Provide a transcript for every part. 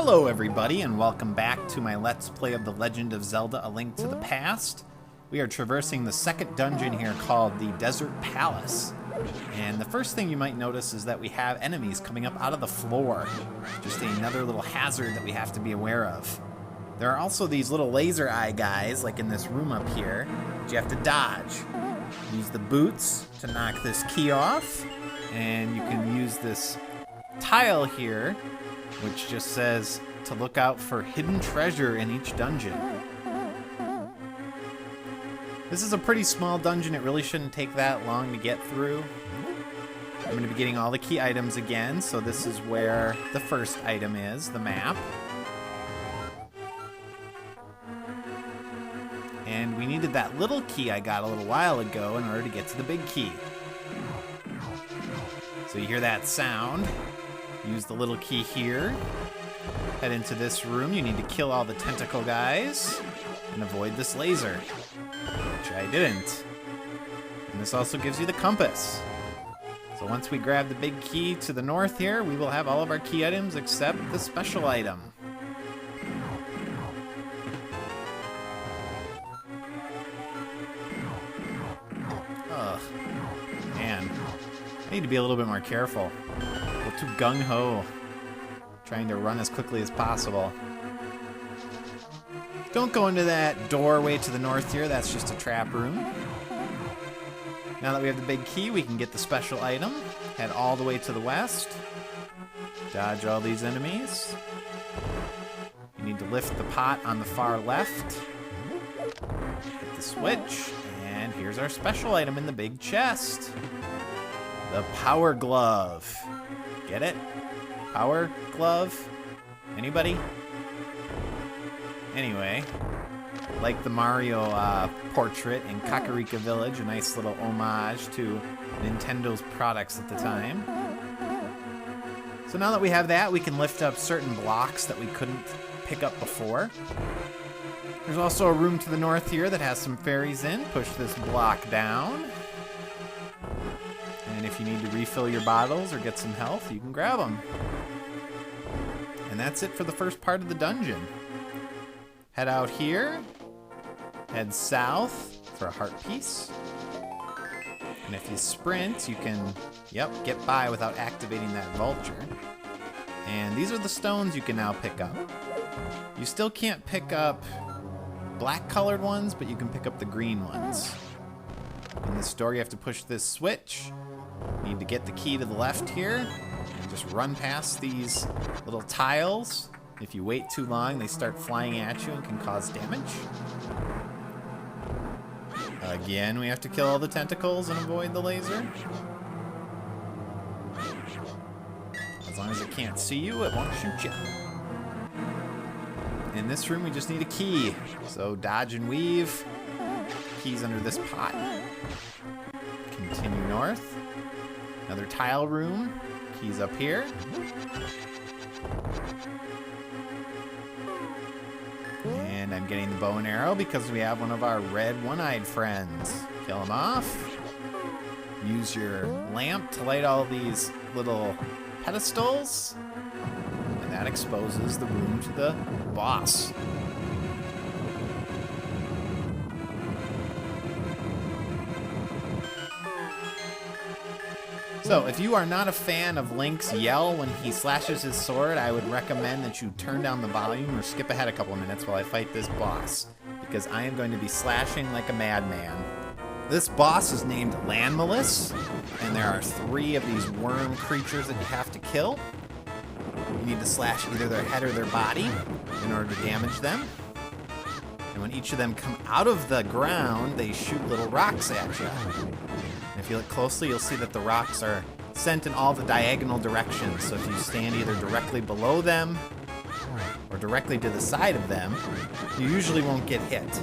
Hello everybody, and welcome back to my Let's Play of The Legend of Zelda: A Link to the Past. We are traversing the second dungeon here called the Desert Palace. And the first thing you might notice is that we have enemies coming up out of the floor. Just another little hazard that we have to be aware of. There are also these little laser eye guys, like in this room up here, that you have to dodge. Use the boots to knock this key off, and you can use this tile here, which just says to look out for hidden treasure in each dungeon. This is a pretty small dungeon. It really shouldn't take that long to get through. I'm going to be getting all the key items again, so this is where the first item is, the map. And we needed that little key I got a little while ago in order to get to the big key. So you hear that sound. Use the little key here. Head into this room. You need to kill all the tentacle guys and avoid this laser, which I didn't. And this also gives you the compass. So once we grab the big key to the north here, we will have all of our key items except the special item. Ugh. Man, I need to be a little bit more careful. Too gung-ho, trying to run as quickly as possible. Don't go into that doorway to the north here, that's just a trap room. Now that we have the big key, we can get the special item, head all the way to the west, dodge all these enemies. You need to lift the pot on the far left, hit the switch, and here's our special item in the big chest. The Power Glove. Get it? Power Glove? Anybody? Anyway, like the Mario portrait in Kakarika Village, a nice little homage to Nintendo's products at the time. So now that we have that, we can lift up certain blocks that we couldn't pick up before. There's also a room to the north here that has some fairies in. Push this block down. And if you need to refill your bottles or get some health, you can grab them. And that's it for the first part of the dungeon. Head out here. Head south for a heart piece. And if you sprint, you can, get by without activating that vulture. And these are the stones you can now pick up. You still can't pick up black colored ones, but you can pick up the green ones. In this door, you have to push this switch. You need to get the key to the left here and just run past these little tiles. If you wait too long, they start flying at you and can cause damage. Again, we have to kill all the tentacles and avoid the laser. As long as it can't see you, it won't shoot you. In this room, we just need a key. So dodge and weave. Key's under this pot. Continue north. Another tile room. Keys up here. And I'm getting the bow and arrow because we have one of our red one-eyed friends. Kill him off. Use your lamp to light all these little pedestals. And that exposes the room to the boss. So, if you are not a fan of Link's yell when he slashes his sword, I would recommend that you turn down the volume or skip ahead a couple of minutes while I fight this boss, because I am going to be slashing like a madman. This boss is named Landmalus, and there are 3 of these worm creatures that you have to kill. You need to slash either their head or their body in order to damage them. And when each of them come out of the ground, they shoot little rocks at you. And if you look closely, you'll see that the rocks are sent in all the diagonal directions. So if you stand either directly below them or directly to the side of them, you usually won't get hit.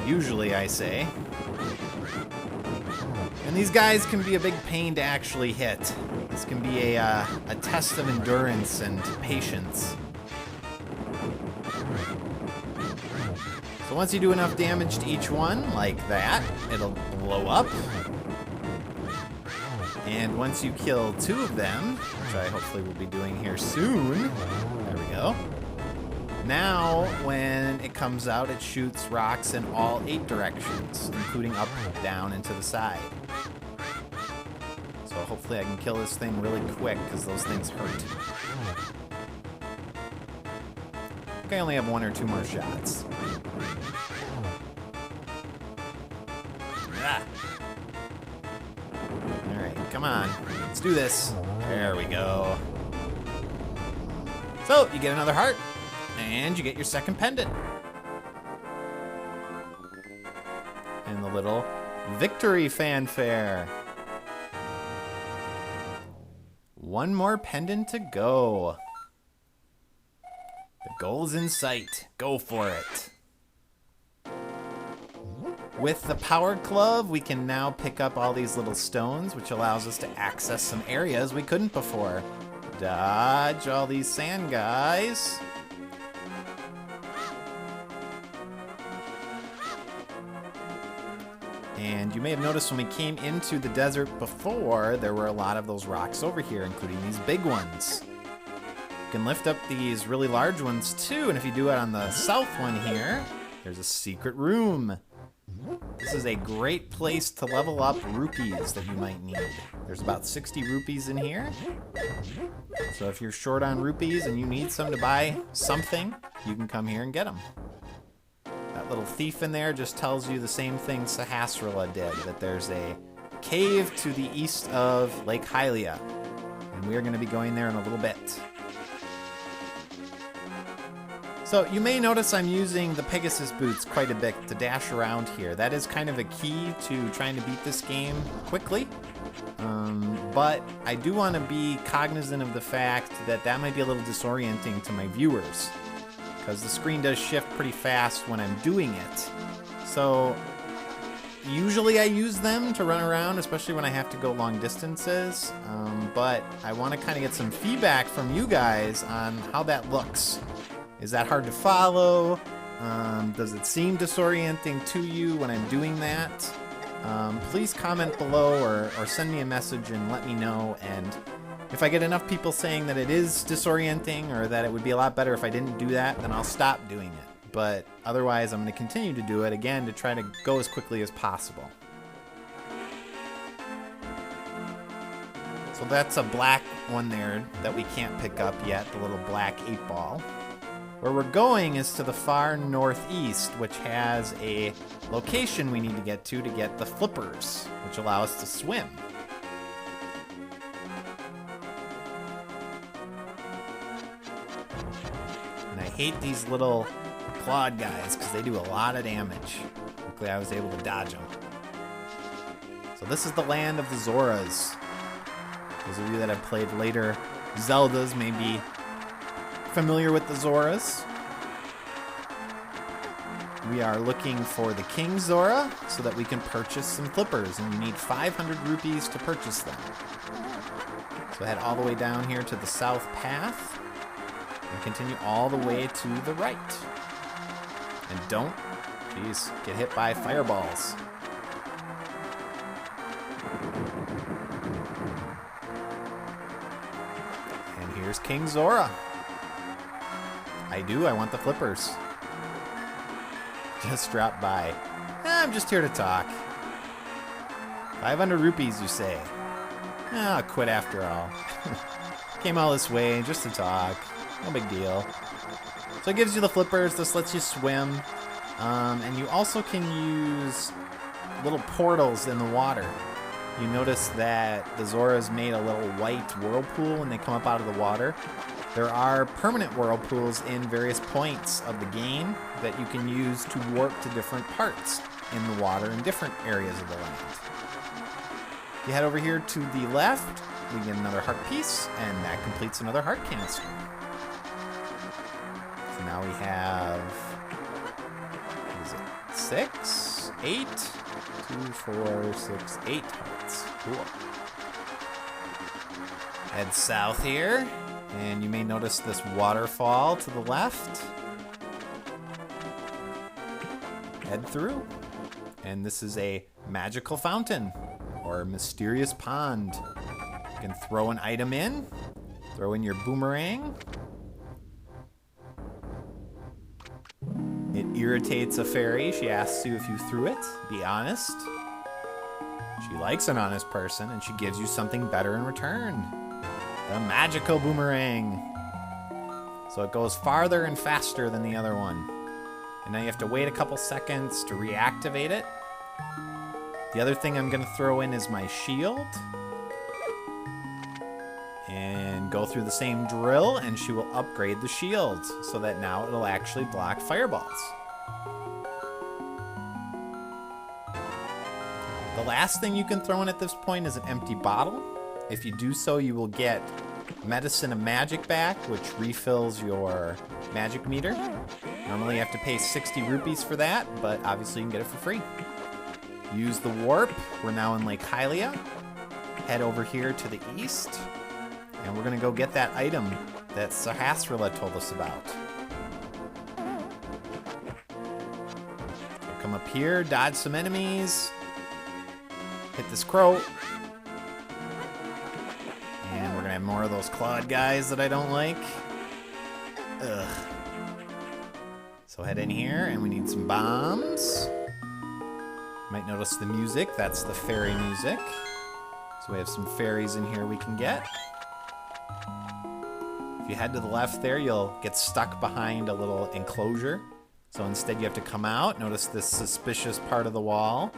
Usually, I say. And these guys can be a big pain to actually hit. This can be a test of endurance and patience. So once you do enough damage to each one, like that, it'll blow up. And once you kill 2 of them, which I hopefully will be doing here soon, there we go. Now, when it comes out, it shoots rocks in all 8 directions, including up, down, and to the side. So hopefully I can kill this thing really quick, because those things hurt. I think I only have 1 or 2 more shots. Ah. Alright, come on. Let's do this. There we go. So, you get another heart. And you get your second pendant. And the little victory fanfare. 1 more pendant to go. The goal's in sight. Go for it. With the powered glove, we can now pick up all these little stones, which allows us to access some areas we couldn't before. Dodge all these sand guys. And you may have noticed when we came into the desert before, there were a lot of those rocks over here, including these big ones. You can lift up these really large ones too, and if you do it on the south one here, there's a secret room. This is a great place to level up rupees that you might need. There's about 60 rupees in here. So if you're short on rupees and you need some to buy something, you can come here and get them. That little thief in there just tells you the same thing Sahasrara did, that there's a cave to the east of Lake Hylia. And we're going to be going there in a little bit. So you may notice I'm using the Pegasus boots quite a bit to dash around here. That is kind of a key to trying to beat this game quickly. But I do want to be cognizant of the fact that that might be a little disorienting to my viewers, because the screen does shift pretty fast when I'm doing it. So usually I use them to run around, especially when I have to go long distances. But I want to kind of get some feedback from you guys on how that looks. Is that hard to follow? Does it seem disorienting to you when I'm doing that? Please comment below or send me a message and let me know. And if I get enough people saying that it is disorienting or that it would be a lot better if I didn't do that, then I'll stop doing it. But otherwise, I'm going to continue to do it, again, to try to go as quickly as possible. So that's a black one there that we can't pick up yet, the little black 8-ball. Where we're going is to the far northeast, which has a location we need to get the flippers, which allow us to swim. And I hate these little clawed guys because they do a lot of damage. Luckily I was able to dodge them. So this is the land of the Zoras. Those of you that have played later Zeldas may be familiar with the Zoras. We are looking for the King Zora so that we can purchase some flippers, and you need 500 rupees to purchase them. So head all the way down here to the south path and continue all the way to the right. And don't, get hit by fireballs. And here's King Zora. I want the flippers. Just drop by. I'm just here to talk. 500 rupees, you say? I'll quit after all. Came all this way just to talk. No big deal. So it gives you the flippers. This lets you swim. And you also can use little portals in the water. You notice that the Zoras made a little white whirlpool when they come up out of the water. There are permanent whirlpools in various points of the game that you can use to warp to different parts in the water in different areas of the land. If you head over here to the left, we get another heart piece, and that completes another heart canister. So now we have, what is it, 6, 8, 2, 4, 6, 8 hearts. Cool. Head south here. And you may notice this waterfall to the left. Head through. And this is a magical fountain or mysterious pond. You can throw an item in. Throw in your boomerang. It irritates a fairy. She asks you if you threw it. Be honest. She likes an honest person, and she gives you something better in return. The magical boomerang. So it goes farther and faster than the other one. And now you have to wait a couple seconds to reactivate it. The other thing I'm going to throw in is my shield. And go through the same drill, and she will upgrade the shield so that now it'll actually block fireballs. The last thing you can throw in at this point is an empty bottle. If you do so, you will get Medicine of Magic back, which refills your magic meter. Normally you have to pay 60 rupees for that, but obviously you can get it for free. Use the warp. We're now in Lake Hylia. Head over here to the east, and we're going to go get that item that Sahasrara told us about. So come up here, dodge some enemies. Hit this crow. And we're gonna have more of those clawed guys that I don't like. Ugh. So head in here, and we need some bombs. Might notice the music. That's the fairy music. So we have some fairies in here we can get. If you head to the left there, you'll get stuck behind a little enclosure. So instead you have to come out. Notice this suspicious part of the wall.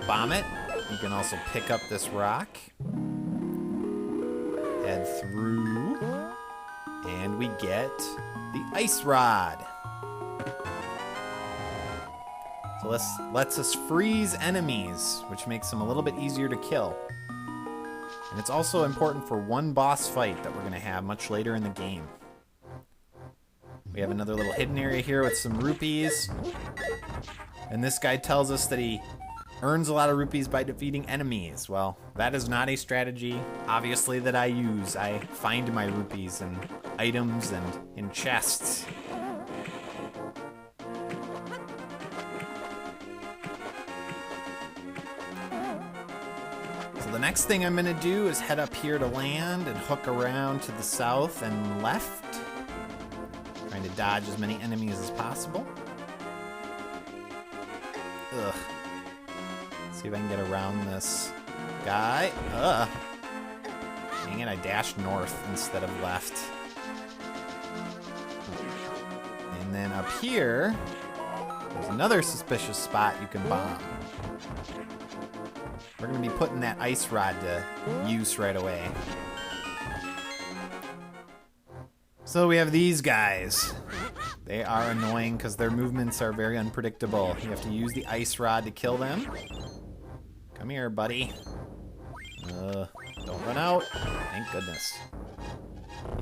Bomb it. You can also pick up this rock. Head through. And we get the ice rod. So lets us freeze enemies, which makes them a little bit easier to kill. And it's also important for one boss fight that we're going to have much later in the game. We have another little hidden area here with some rupees. And this guy tells us that he earns a lot of rupees by defeating enemies. Well, that is not a strategy, obviously, that I use. I find my rupees in items and in chests. So the next thing I'm going to do is head up here to land and hook around to the south and left. Trying to dodge as many enemies as possible. Ugh. See if I can get around this guy. Ugh. Dang it, I dashed north instead of left. And then up here, there's another suspicious spot you can bomb. We're going to be putting that ice rod to use right away. So we have these guys. They are annoying because their movements are very unpredictable. You have to use the ice rod to kill them. Come here, buddy. Don't run out. Thank goodness.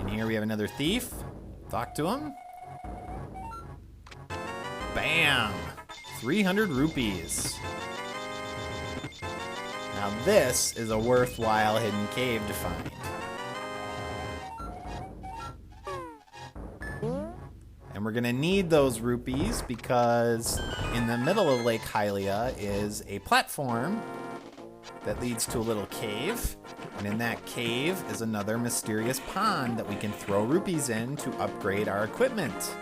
In here we have another thief. Talk to him. Bam! 300 rupees. Now this is a worthwhile hidden cave to find. And we're gonna need those rupees because in the middle of Lake Hylia is a platform that leads to a little cave. And in that cave is another mysterious pond that we can throw rupees in to upgrade our equipment.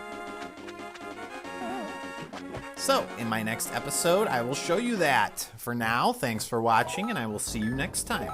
So, in my next episode, I will show you that. For now, thanks for watching, and I will see you next time.